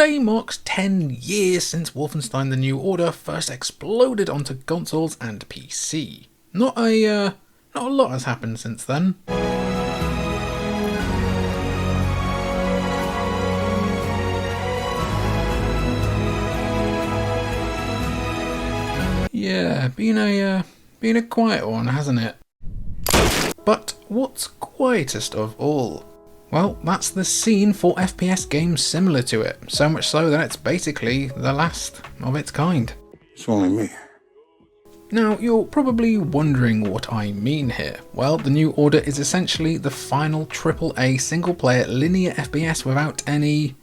Today marks 10 years since Wolfenstein the New Order first exploded onto consoles and PC. Not a lot has happened since then. Yeah, been a quiet one, hasn't it? But what's quietest of all? Well, that's the scene for FPS games similar to it, so much so that it's basically the last of its kind. It's only me. Now, you're probably wondering what I mean here. Well, the New Order is essentially the final AAA single-player linear FPS without any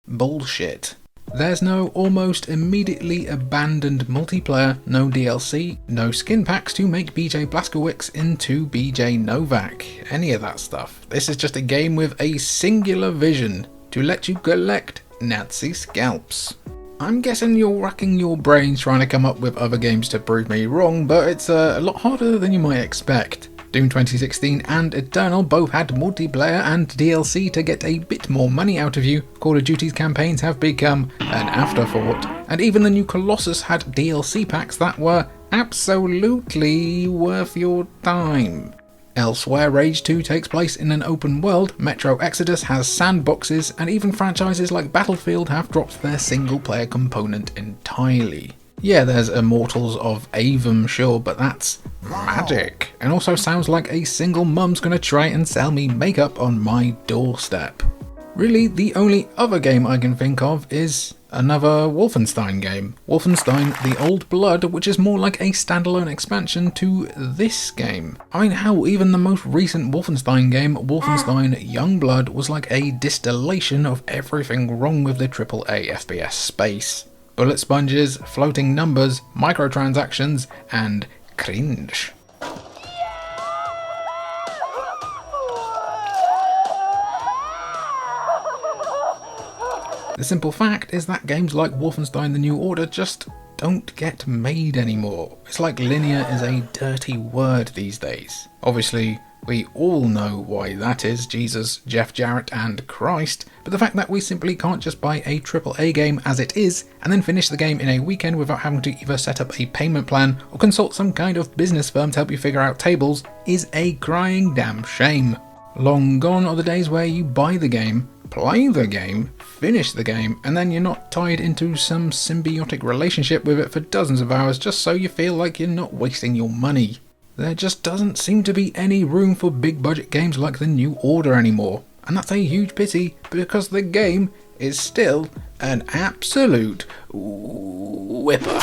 bullshit. There's no almost immediately abandoned multiplayer, no DLC, no skin packs to make BJ Blazkowicz into BJ Novak, any of that stuff. This is just a game with a singular vision to let you collect Nazi scalps. I'm guessing you're racking your brains trying to come up with other games to prove me wrong, but it's a lot harder than you might expect. Doom 2016 and Eternal both had multiplayer and DLC to get a bit more money out of you. Call of Duty's campaigns have become an afterthought, and even the new Colossus had DLC packs that were absolutely worth your time. Elsewhere, Rage 2 takes place in an open world, Metro Exodus has sandboxes, and even franchises like Battlefield have dropped their single-player component entirely. Yeah, there's Immortals of Avum, sure, but that's magic, and also sounds like a single mum's gonna try and sell me makeup on my doorstep. Really, the only other game I can think of is another Wolfenstein game. Wolfenstein The Old Blood, which is more like a standalone expansion to this game. I mean, hell, even the most recent Wolfenstein game, Wolfenstein Youngblood, was like a distillation of everything wrong with the AAA FPS space. Bullet sponges, floating numbers, microtransactions, and cringe. The simple fact is that games like Wolfenstein the New Order just don't get made anymore. It's like linear is a dirty word these days. Obviously, we all know why that is, Jesus, Jeff Jarrett and Christ, but the fact that we simply can't just buy a AAA game as it is and then finish the game in a weekend without having to either set up a payment plan or consult some kind of business firm to help you figure out tables is a crying damn shame. Long gone are the days where you buy the game, play the game, finish the game, and then you're not tied into some symbiotic relationship with it for dozens of hours just so you feel like you're not wasting your money. There just doesn't seem to be any room for big budget games like the New Order anymore, and that's a huge pity because the game is still an absolute whipper.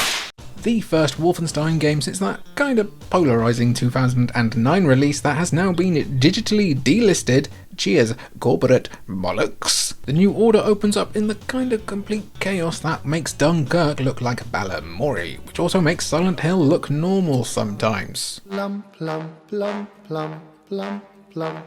The first Wolfenstein game since that kind of polarising 2009 release that has now been digitally delisted. Cheers, corporate bollocks. The New Order opens up in the kind of complete chaos that makes Dunkirk look like Balamori, which also makes Silent Hill look normal sometimes. Plum, plum, plum, plum, plum, plum.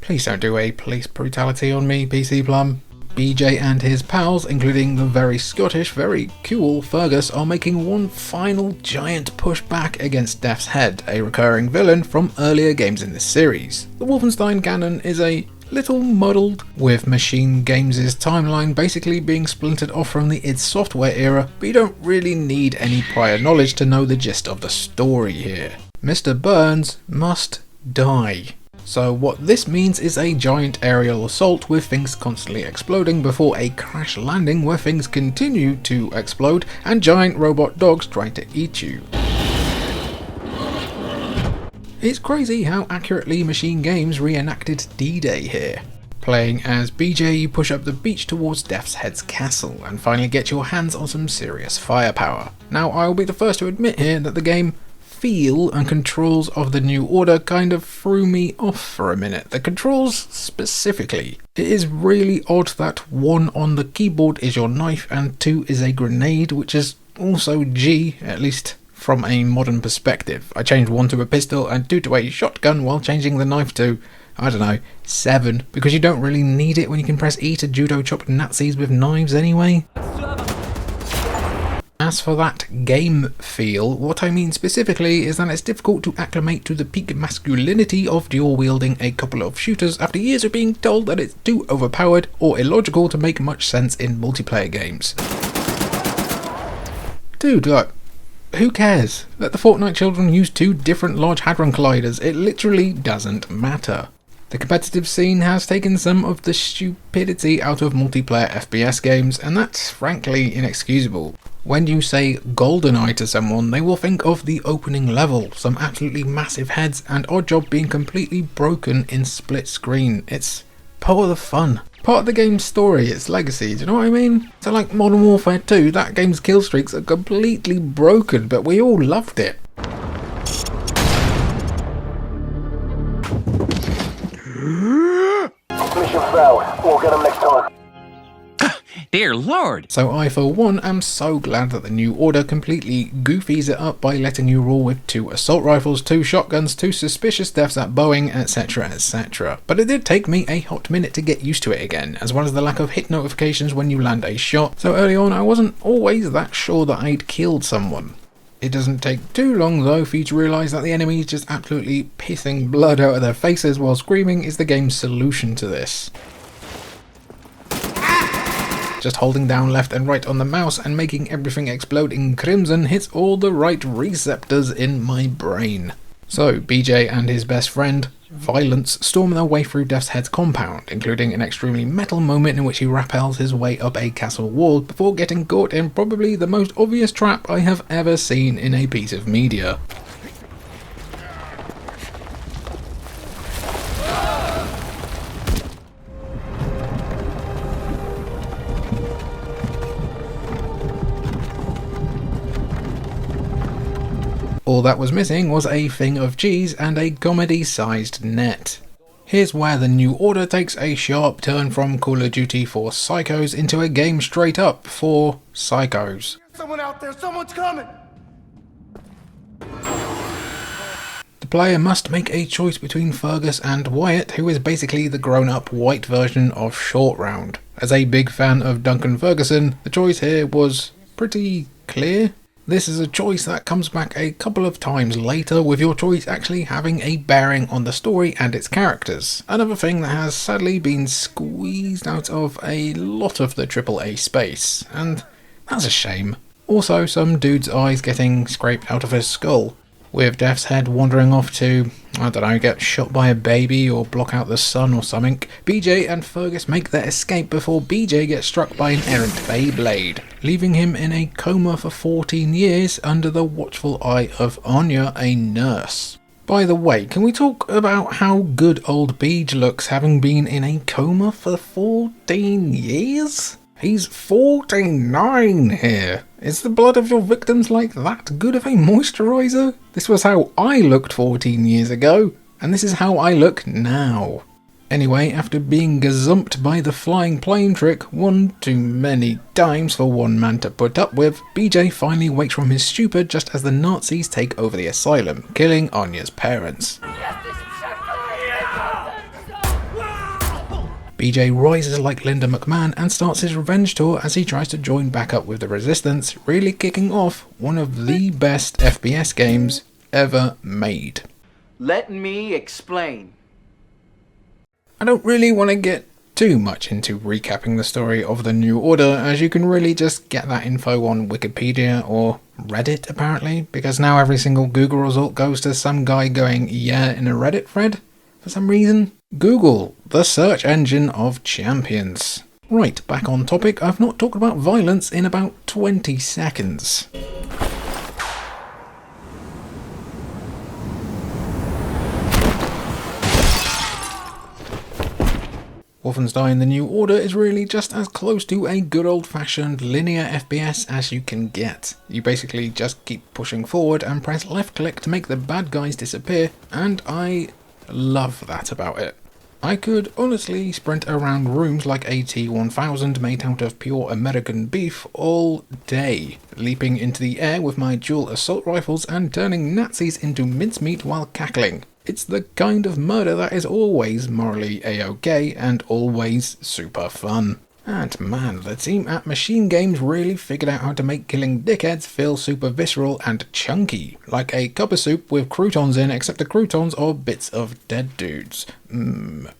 Please don't do a police brutality on me, PC Plum. BJ and his pals, including the very Scottish, very cool Fergus, are making one final giant push back against Death's Head, a recurring villain from earlier games in this series. The Wolfenstein canon is a little muddled, with Machine Games' timeline basically being splintered off from the id Software era, but you don't really need any prior knowledge to know the gist of the story here. Mr. Burns must die. So what this means is a giant aerial assault with things constantly exploding before a crash landing where things continue to explode and giant robot dogs try to eat you. It's crazy how accurately Machine Games reenacted D-Day here. Playing as BJ, you push up the beach towards Death's Head's castle and finally get your hands on some serious firepower. Now, I'll be the first to admit here that the game feel and controls of the New Order kind of threw me off for a minute. The controls specifically. It is really odd that 1 on the keyboard is your knife and 2 is a grenade, which is also G, at least from a modern perspective. I changed 1 to a pistol and 2 to a shotgun while changing the knife to, I don't know, 7, because you don't really need it when you can press E to judo chop Nazis with knives anyway. As for that game feel, what I mean specifically is that it's difficult to acclimate to the peak masculinity of dual-wielding a couple of shooters after years of being told that it's too overpowered or illogical to make much sense in multiplayer games. Dude, look, who cares? Let the Fortnite children use 2 different Large Hadron Colliders, it literally doesn't matter. The competitive scene has taken some of the stupidity out of multiplayer FPS games, and that's frankly inexcusable. When you say GoldenEye to someone, they will think of the opening level, some absolutely massive heads, and Oddjob being completely broken in split screen. It's part of the fun. Part of the game's story, its legacy, do you know what I mean? So like Modern Warfare 2, that game's kill streaks are completely broken, but we all loved it. Mission failed. We'll get them next time. Dear Lord! So I, for one, am so glad that the new order completely goofies it up by letting you roll with 2 assault rifles, 2 shotguns, 2 suspicious deaths at Boeing, etc, etc. But it did take me a hot minute to get used to it again, as well as the lack of hit notifications when you land a shot, so early on I wasn't always that sure that I'd killed someone. It doesn't take too long though for you to realise that the enemies just absolutely pissing blood out of their faces while screaming is the game's solution to this. Just holding down left and right on the mouse and making everything explode in crimson hits all the right receptors in my brain. So BJ and his best friend, Violence, storm their way through Death's Head's compound, including an extremely metal moment in which he rappels his way up a castle wall before getting caught in probably the most obvious trap I have ever seen in a piece of media. All that was missing was a thing of cheese and a comedy-sized net. Here's where the New Order takes a sharp turn from Call of Duty for Psychos into a game straight up for Psychos. Someone out there, someone's coming! The player must make a choice between Fergus and Wyatt, who is basically the grown-up white version of Short Round. As a big fan of Duncan Ferguson, the choice here was pretty clear. This is a choice that comes back a couple of times later, with your choice actually having a bearing on the story and its characters. Another thing that has sadly been squeezed out of a lot of the AAA space, and that's a shame. Also, some dude's eyes getting scraped out of his skull, with Death's Head wandering off to, I don't know, get shot by a baby or block out the sun or something. BJ and Fergus make their escape before BJ gets struck by an errant Beyblade, leaving him in a coma for 14 years under the watchful eye of Anya, a nurse. By the way, can we talk about how good old Beej looks having been in a coma for 14 years? He's 49 here. Is the blood of your victims like that good of a moisturiser? This was how I looked 14 years ago, and this is how I look now. Anyway, after being gazumped by the flying plane trick one too many times for one man to put up with, BJ finally wakes from his stupor just as the Nazis take over the asylum, killing Anya's parents. BJ rises like Linda McMahon and starts his revenge tour as he tries to join back up with the Resistance, really kicking off one of the best FPS games ever made. Let me explain. I don't really want to get too much into recapping the story of the New Order, as you can really just get that info on Wikipedia or Reddit apparently, because now every single Google result goes to some guy going yeah in a Reddit thread for some reason. Google, the search engine of champions. Right, back on topic, I've not talked about violence in about 20 seconds. Wolfenstein The New Order is really just as close to a good old-fashioned linear FPS as you can get. You basically just keep pushing forward and press left click to make the bad guys disappear, and I love that about it. I could honestly sprint around rooms like a T-1000 made out of pure American beef all day, leaping into the air with my dual assault rifles and turning Nazis into mincemeat while cackling. It's the kind of murder that is always morally a-okay and always super fun. And man, the team at Machine Games really figured out how to make killing dickheads feel super visceral and chunky, like a cup of soup with croutons in, except the croutons are bits of dead dudes.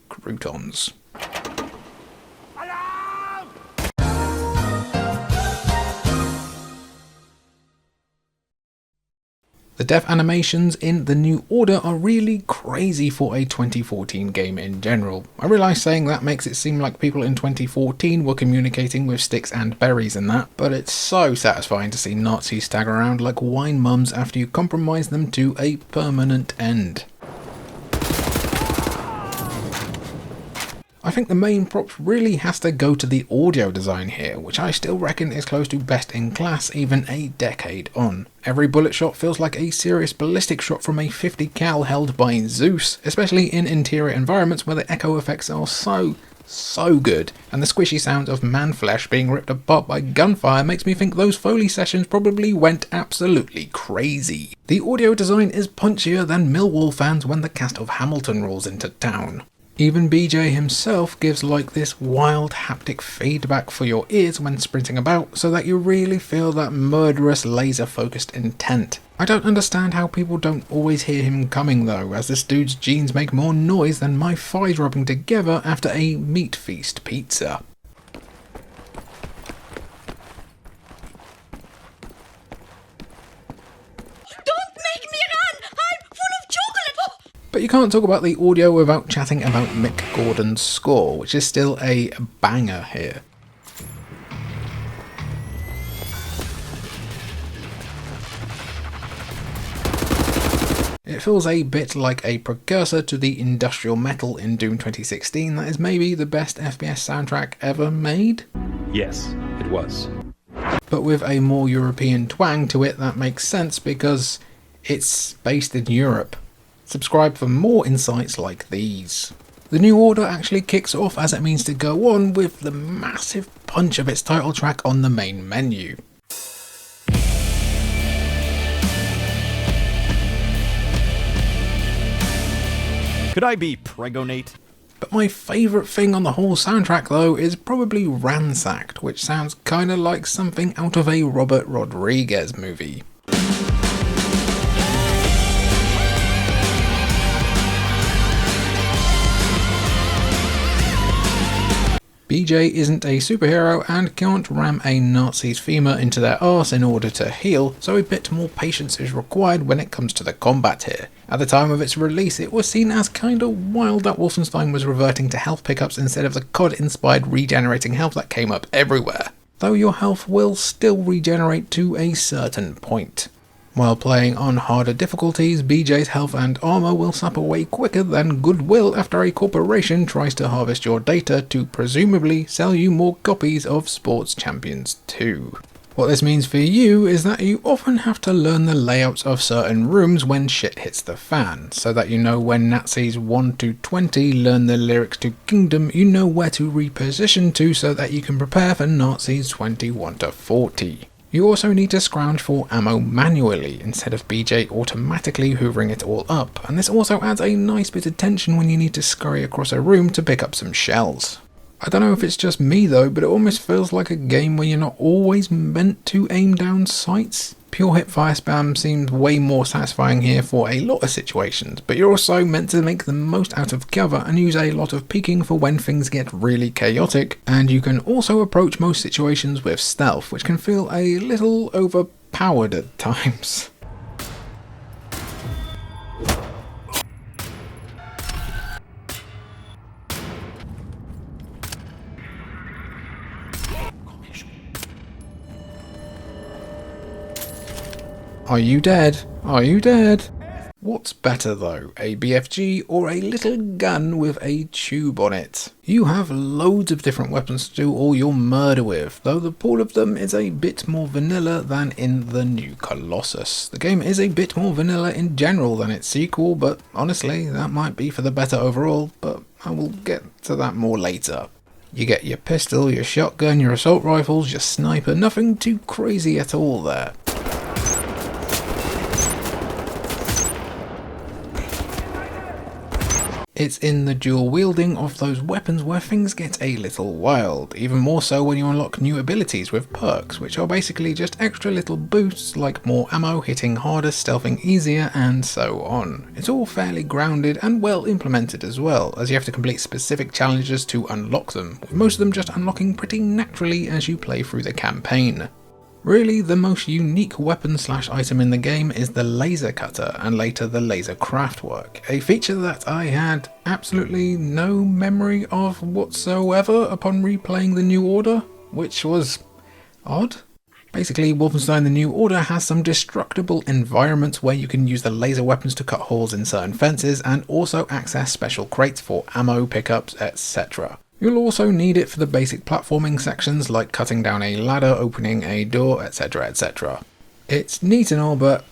Croutons. The death animations in The New Order are really crazy for a 2014 game in general. I realise saying that makes it seem like people in 2014 were communicating with sticks and berries and that, but it's so satisfying to see Nazis stagger around like wine mums after you compromise them to a permanent end. I think the main props really has to go to the audio design here, which I still reckon is close to best in class even a decade on. Every bullet shot feels like a serious ballistic shot from a 50 cal held by Zeus, especially in interior environments where the echo effects are so good, and the squishy sounds of man flesh being ripped apart by gunfire makes me think those Foley sessions probably went absolutely crazy. The audio design is punchier than Millwall fans when the cast of Hamilton rolls into town. Even BJ himself gives like this wild haptic feedback for your ears when sprinting about, so that you really feel that murderous laser focused intent. I don't understand how people don't always hear him coming though, as this dude's jeans make more noise than my thighs rubbing together after a meat feast pizza. But you can't talk about the audio without chatting about Mick Gordon's score, which is still a banger here. It feels a bit like a precursor to the industrial metal in Doom 2016 that is maybe the best FPS soundtrack ever made? Yes, it was. But with a more European twang to it that makes sense because it's based in Europe. Subscribe for more insights like these. The New Order actually kicks off as it means to go on with the massive punch of its title track on the main menu. Could I be pregonate? But my favourite thing on the whole soundtrack though is probably Ransacked, which sounds kinda like something out of a Robert Rodriguez movie. BJ isn't a superhero and can't ram a Nazi's femur into their arse in order to heal, so a bit more patience is required when it comes to the combat here. At the time of its release, it was seen as kinda wild that Wolfenstein was reverting to health pickups instead of the COD-inspired regenerating health that came up everywhere, though your health will still regenerate to a certain point. While playing on harder difficulties, BJ's health and armor will sap away quicker than goodwill after a corporation tries to harvest your data to presumably sell you more copies of Sports Champions 2. What this means for you is that you often have to learn the layouts of certain rooms when shit hits the fan, so that you know when Nazis 1 to 20 learn the lyrics to Kingdom, you know where to reposition to so that you can prepare for Nazis 21 to 40. You also need to scrounge for ammo manually, instead of BJ automatically hoovering it all up, and this also adds a nice bit of tension when you need to scurry across a room to pick up some shells. I don't know if it's just me though, but it almost feels like a game where you're not always meant to aim down sights. Pure hip fire spam seems way more satisfying here for a lot of situations, but you're also meant to make the most out of cover and use a lot of peeking for when things get really chaotic, and you can also approach most situations with stealth, which can feel a little overpowered at times. Are you dead? Are you dead? What's better though, a BFG or a little gun with a tube on it? You have loads of different weapons to do all your murder with, though the pool of them is a bit more vanilla than in the new Colossus. The game is a bit more vanilla in general than its sequel, but honestly, that might be for the better overall, but I will get to that more later. You get your pistol, your shotgun, your assault rifles, your sniper, nothing too crazy at all there. It's in the dual wielding of those weapons where things get a little wild, even more so when you unlock new abilities with perks, which are basically just extra little boosts like more ammo, hitting harder, stealthing easier, and so on. It's all fairly grounded and well implemented as well, as you have to complete specific challenges to unlock them, with most of them just unlocking pretty naturally as you play through the campaign. Really, the most unique weapon / item in the game is the laser cutter and later the laser craftwork, a feature that I had absolutely no memory of whatsoever upon replaying the New Order, which was odd. Basically, Wolfenstein the New Order has some destructible environments where you can use the laser weapons to cut holes in certain fences and also access special crates for ammo pickups, etc. You'll also need it for the basic platforming sections like cutting down a ladder, opening a door, etc, etc. It's neat and all, but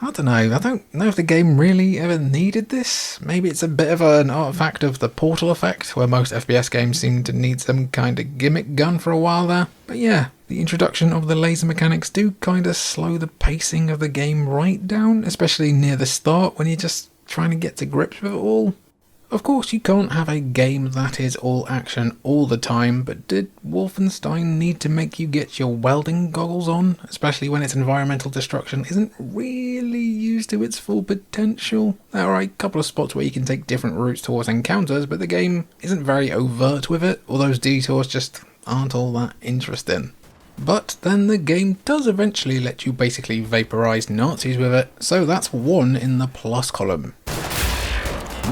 I don't know if the game really ever needed this. Maybe it's a bit of an artifact of the Portal effect, where most FPS games seem to need some kind of gimmick gun for a while there. But yeah, the introduction of the laser mechanics do kind of slow the pacing of the game right down, especially near the start when you're just trying to get to grips with it all. Of course, you can't have a game that is all action all the time, but did Wolfenstein need to make you get your welding goggles on, especially when its environmental destruction isn't really used to its full potential? There are a couple of spots where you can take different routes towards encounters, but the game isn't very overt with it, or those detours just aren't all that interesting. But then the game does eventually let you basically vaporize Nazis with it, so that's 1 in the plus column.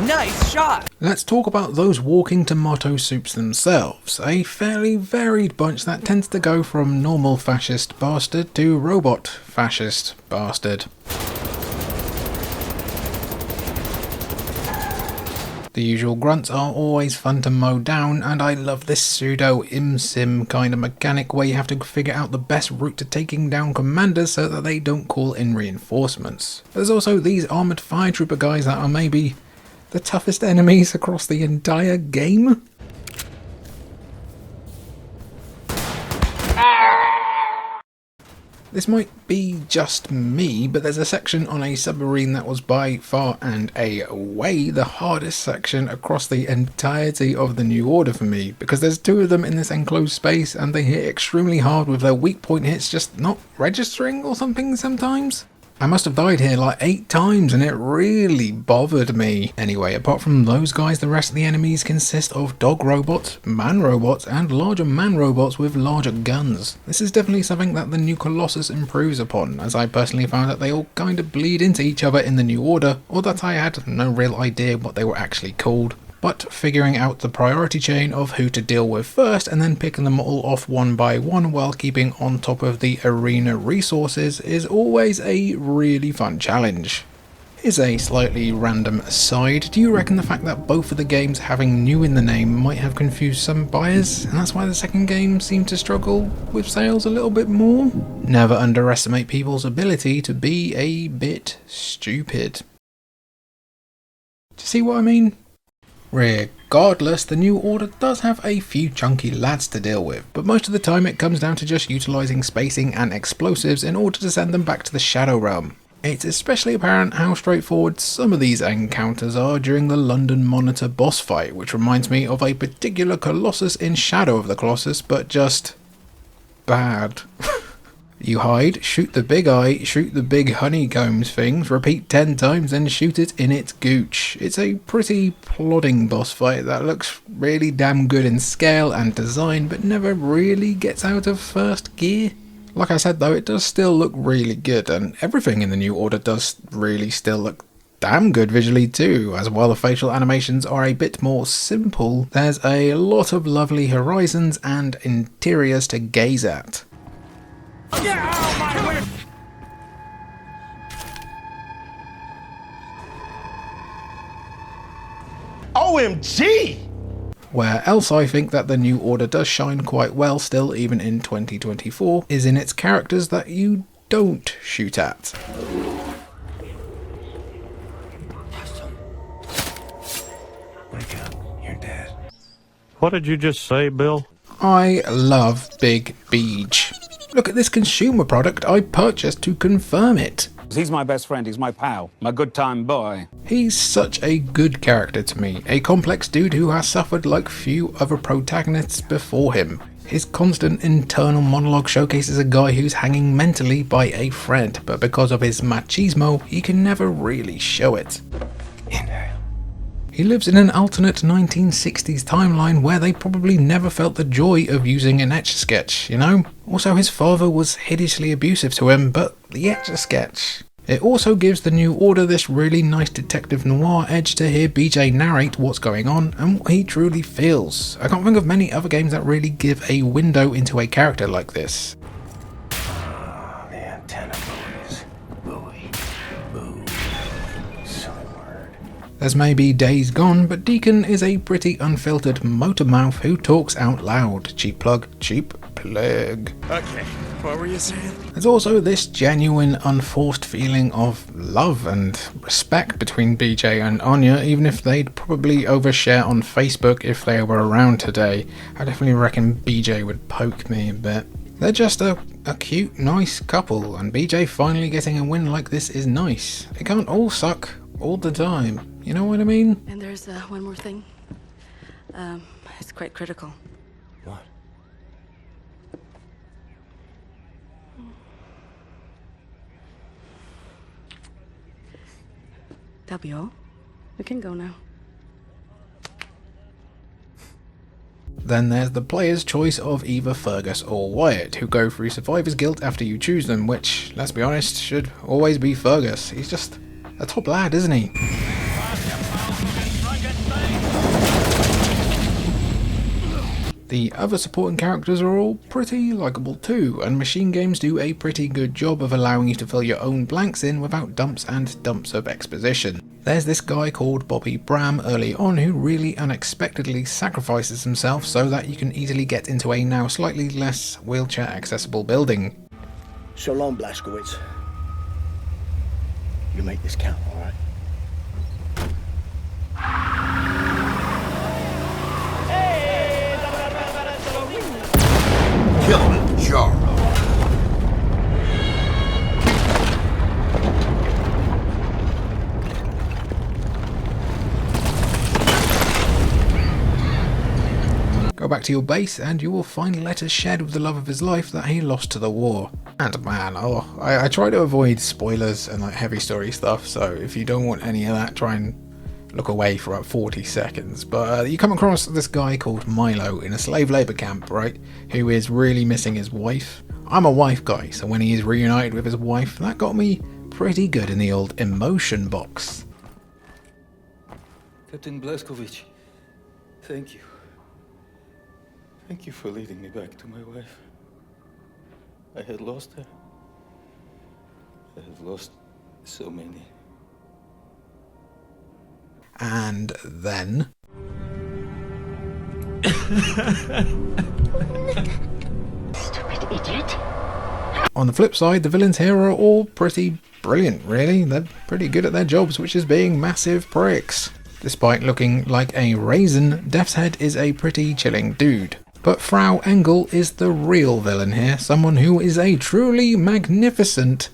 Nice shot! Let's talk about those walking tomato soups themselves, a fairly varied bunch that tends to go from normal fascist bastard to robot fascist bastard. The usual grunts are always fun to mow down, and I love this pseudo im-sim kind of mechanic where you have to figure out the best route to taking down commanders so that they don't call in reinforcements. There's also these armoured fire trooper guys that are maybe the toughest enemies across the entire game. This might be just me, but there's a section on a submarine that was by far and away the hardest section across the entirety of the New Order for me, because there's 2 of them in this enclosed space and they hit extremely hard with their weak point hits just not registering or something sometimes. I must have died here like 8 times and it really bothered me. Anyway, apart from those guys, the rest of the enemies consist of dog robots, man robots, and larger man robots with larger guns. This is definitely something that the new Colossus improves upon, as I personally found that they all kind of bleed into each other in the New Order, or that I had no real idea what they were actually called. But figuring out the priority chain of who to deal with first and then picking them all off one by one while keeping on top of the arena resources is always a really fun challenge. Here's a slightly random aside. Do you reckon the fact that both of the games having new in the name might have confused some buyers, and that's why the second game seemed to struggle with sales a little bit more? Never underestimate people's ability to be a bit stupid. Do you see what I mean? Regardless, the New Order does have a few chunky lads to deal with, but most of the time it comes down to just utilising spacing and explosives in order to send them back to the Shadow Realm. It's especially apparent how straightforward some of these encounters are during the London Monitor boss fight, which reminds me of a particular Colossus in Shadow of the Colossus, but just bad. You hide, shoot the big eye, shoot the big honeycombs things, repeat 10 times, then shoot it in its gooch. It's a pretty plodding boss fight that looks really damn good in scale and design, but never really gets out of first gear. Like I said though, it does still look really good, and everything in the New Order does really still look damn good visually too, as while the facial animations are a bit more simple, there's a lot of lovely horizons and interiors to gaze at. OMG! Where else I think that the New Order does shine quite well still even in 2024 is in its characters that you don't shoot at. Wake up, you're dead. What did you just say, Bill? I love Big Beej. Look at this consumer product I purchased to confirm it. He's my best friend, he's my pal, my good time boy. He's such a good character to me, a complex dude who has suffered like few other protagonists before him. His constant internal monologue showcases a guy who's hanging mentally by a thread, but because of his machismo, he can never really show it. Inhale. He lives in an alternate 1960s timeline where they probably never felt the joy of using an Etch-a-Sketch, you know? Also, his father was hideously abusive to him, but the Etch-a-Sketch. It also gives the New Order this really nice detective noir edge to hear BJ narrate what's going on and what he truly feels. I can't think of many other games that really give a window into a character like this. Oh, the antenna boys. Buoy. Boo. Silly word. There's maybe Days Gone, but Deacon is a pretty unfiltered motor mouth who talks out loud. Cheap plug, cheap plug. Okay, what were you saying? There's also this genuine, unforced feeling of love and respect between BJ and Anya, even if they'd probably overshare on Facebook if they were around today. I definitely reckon BJ would poke me a bit. They're just a cute, nice couple, and BJ finally getting a win like this is nice. It can't all suck all the time, you know what I mean? And there's one more thing. It's quite critical. What? That'll be all. We can go now. Then there's the player's choice of either Fergus or Wyatt, who go through survivor's guilt after you choose them, which, let's be honest, should always be Fergus. He's just a top lad, isn't he? The other supporting characters are all pretty likeable too, and machine games do a pretty good job of allowing you to fill your own blanks in without dumps and dumps of exposition. There's this guy called Bobby Bram early on who really unexpectedly sacrifices himself so that you can easily get into a now slightly less wheelchair accessible building. So long, Blazkowicz. You make this count, all right? Kilimanjaro. Go back to your base and you will find letters shared with the love of his life that he lost to the war. And man, I try to avoid spoilers and like heavy story stuff, so if you don't want any of that, try and look away for about 40 seconds. But you come across this guy called Milo in a slave labour camp, right, who is really missing his wife. I'm a wife guy, so when he is reunited with his wife, that got me pretty good in the old emotion box. Captain Blazkowicz, thank you. Thank you for leading me back to my wife. I had lost her. I have lost so many. And then... Stupid idiot. On the flip side, the villains here are all pretty brilliant, really. They're pretty good at their jobs, which is being massive pricks. Despite looking like a raisin, Death's Head is a pretty chilling dude. But Frau Engel is the real villain here, someone who is a truly magnificent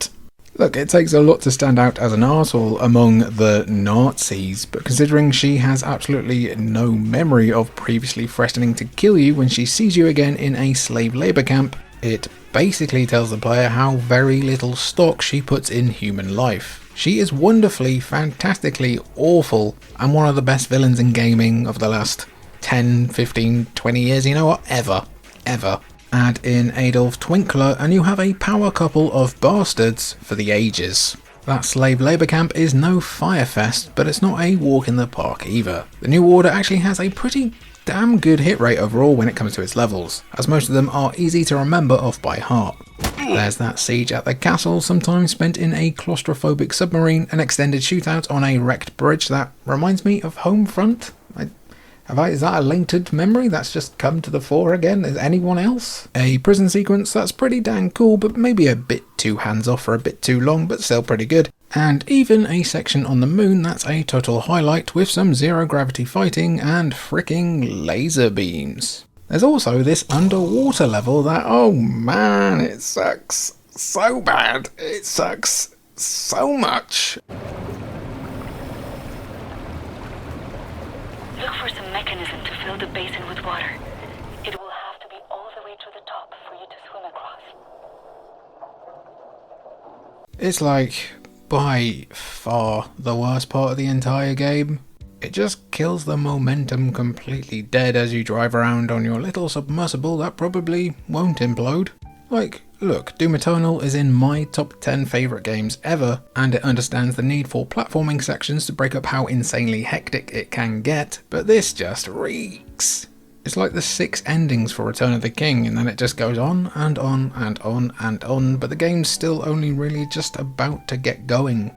c***. Look, it takes a lot to stand out as an arsehole among the Nazis, but considering she has absolutely no memory of previously threatening to kill you when she sees you again in a slave labour camp, it basically tells the player how very little stock she puts in human life. She is wonderfully, fantastically awful, and one of the best villains in gaming of the last 10, 15, 20 years, you know what, ever. Add in Adolf Twinkler and you have a power couple of bastards for the ages. That slave labour camp is no firefest, but it's not a walk in the park either. The New Order actually has a pretty damn good hit rate overall when it comes to its levels, as most of them are easy to remember off by heart. There's that siege at the castle, sometimes spent in a claustrophobic submarine, an extended shootout on a wrecked bridge that reminds me of Homefront. Is that a linked memory that's just come to the fore again? Is anyone else? A prison sequence that's pretty dang cool, but maybe a bit too hands-off for a bit too long, but still pretty good. And even a section on the moon that's a total highlight with some zero-gravity fighting and fricking laser beams. There's also this underwater level that, oh man, it sucks so bad. It sucks so much. Look for some mechanism to fill the basin with water. It will have to be all the way to the top for you to swim across. It's like, by far, the worst part of the entire game. It just kills the momentum completely dead as you drive around on your little submersible that probably won't implode. Like, look, Doom Eternal is in my top 10 favourite games ever, and it understands the need for platforming sections to break up how insanely hectic it can get, but this just reeks. It's like the 6 endings for Return of the King, and then it just goes on and on and on and on, but the game's still only really just about to get going.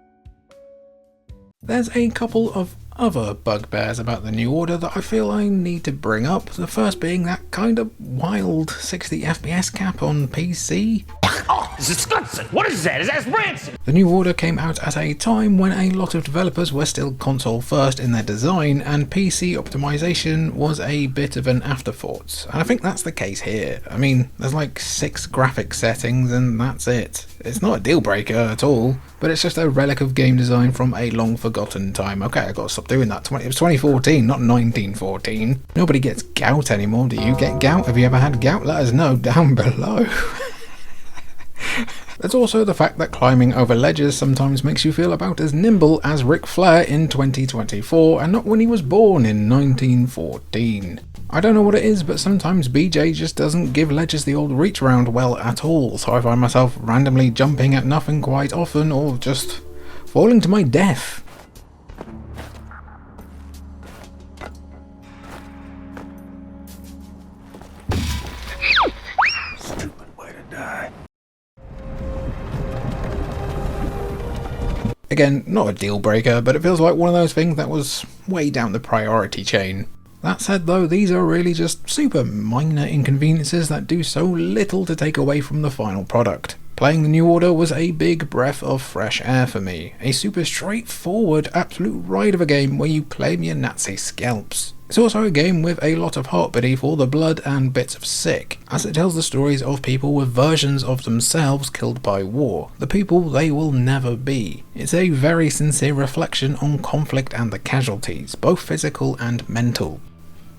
There's a couple of other bugbears about the New Order that I feel I need to bring up, the first being that kind of wild 60 FPS cap on PC. Oh, it's disgusting. What is that? Is that rancid? The New Order came out at a time when a lot of developers were still console first in their design, and PC optimization was a bit of an afterthought, and I think that's the case here. I mean, there's like 6 graphic settings and that's it. It's not a deal breaker at all, but it's just a relic of game design from a long forgotten time. Okay, I gotta stop doing that. It was 2014, not 1914. Nobody gets gout anymore. Do you get gout? Have you ever had gout? Let us know down below. There's also the fact that climbing over ledges sometimes makes you feel about as nimble as Ric Flair in 2024 and not when he was born in 1914. I don't know what it is, but sometimes BJ just doesn't give ledges the old reach around well at all, so I find myself randomly jumping at nothing quite often or just falling to my death. Stupid way to die. Again, not a deal breaker, but it feels like one of those things that was way down the priority chain. That said though, these are really just super minor inconveniences that do so little to take away from the final product. Playing the New Order was a big breath of fresh air for me. A super straightforward, absolute ride of a game where you claim your Nazi scalps. It's also a game with a lot of heart beneath all the blood and bits of sick, as it tells the stories of people with versions of themselves killed by war, the people they will never be. It's a very sincere reflection on conflict and the casualties, both physical and mental.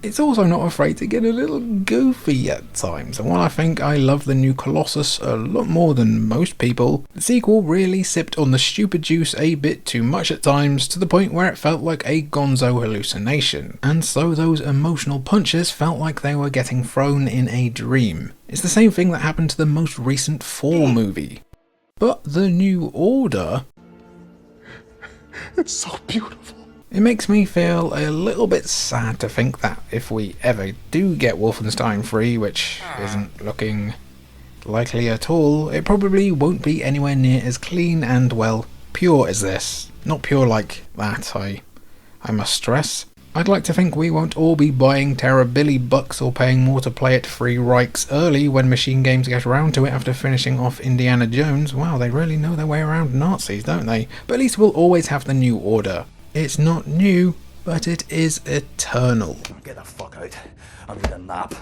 It's also not afraid to get a little goofy at times, and while I think I love the new Colossus a lot more than most people, the sequel really sipped on the stupid juice a bit too much at times, to the point where it felt like a gonzo hallucination, and so those emotional punches felt like they were getting thrown in a dream. It's the same thing that happened to the most recent 4 movie. But the New Order... It's so beautiful. It makes me feel a little bit sad to think that if we ever do get Wolfenstein 3, which isn't looking likely at all, it probably won't be anywhere near as clean and, well, pure as this. Not pure like that, I must stress. I'd like to think we won't all be buying Terrabilly bucks or paying more to play it 3 Reichs early when Machine Games get around to it after finishing off Indiana Jones. Wow, they really know their way around Nazis, don't they? But at least we'll always have the New Order. It's not new, but it is eternal. Get the fuck out. I need a nap.